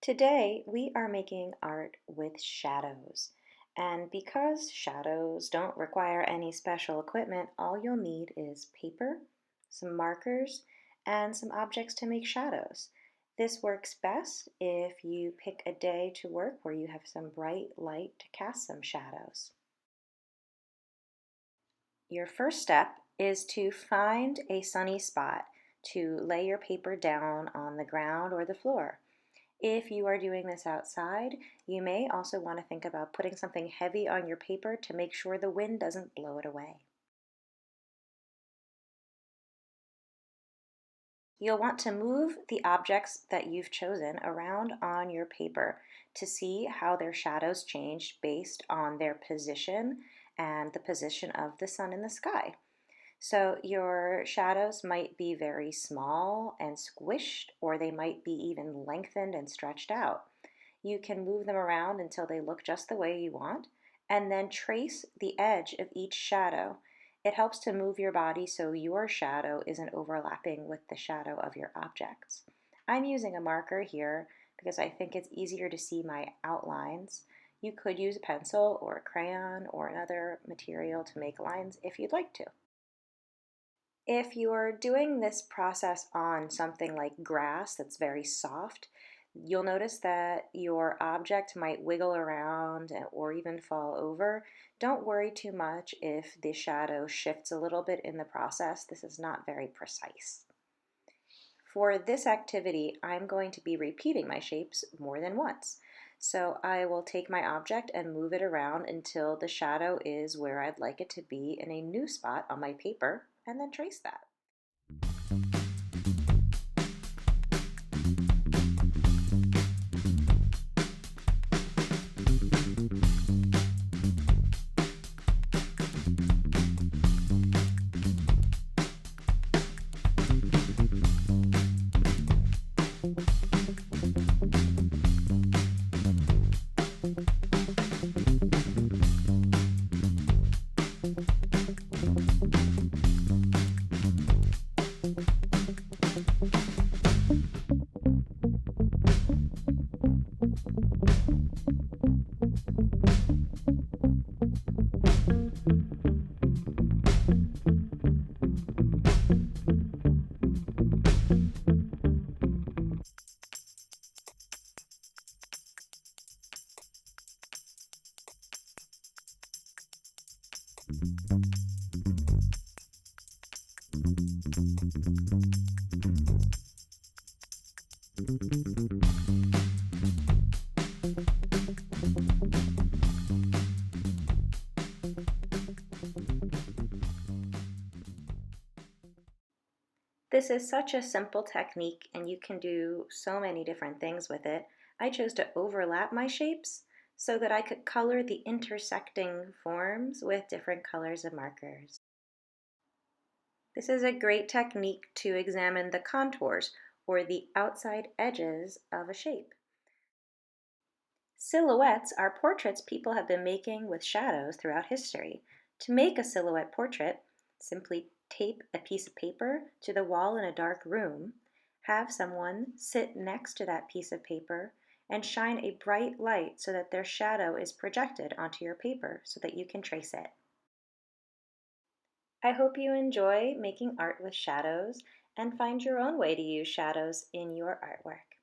Today, we are making art with shadows. And because shadows don't require any special equipment, all you'll need is paper, some markers, and some objects to make shadows. This works best if you pick a day to work where you have some bright light to cast some shadows. Your first step is to find a sunny spot to lay your paper down on the ground or the floor. If you are doing this outside, you may also want to think about putting something heavy on your paper to make sure the wind doesn't blow it away. You'll want to move the objects that you've chosen around on your paper to see how their shadows change based on their position and the position of the sun in the sky. So your shadows might be very small and squished, or they might be even lengthened and stretched out. You can move them around until they look just the way you want, and then trace the edge of each shadow. It helps to move your body so your shadow isn't overlapping with the shadow of your objects. I'm using a marker here because I think it's easier to see my outlines. You could use a pencil or a crayon or another material to make lines if you'd like to. If you're doing this process on something like grass that's very soft, you'll notice that your object might wiggle around or even fall over. Don't worry too much if the shadow shifts a little bit in the process. This is not very precise. For this activity, I'm going to be repeating my shapes more than once. So I will take my object and move it around until the shadow is where I'd like it to be in a new spot on my paper, and then trace that. This is such a simple technique and you can do so many different things with it. I chose to overlap my shapes so that I could color the intersecting forms with different colors of markers. This is a great technique to examine the contours or the outside edges of a shape. Silhouettes are portraits people have been making with shadows throughout history. To make a silhouette portrait, simply tape a piece of paper to the wall in a dark room, have someone sit next to that piece of paper, and shine a bright light so that their shadow is projected onto your paper so that you can trace it. I hope you enjoy making art with shadows and find your own way to use shadows in your artwork.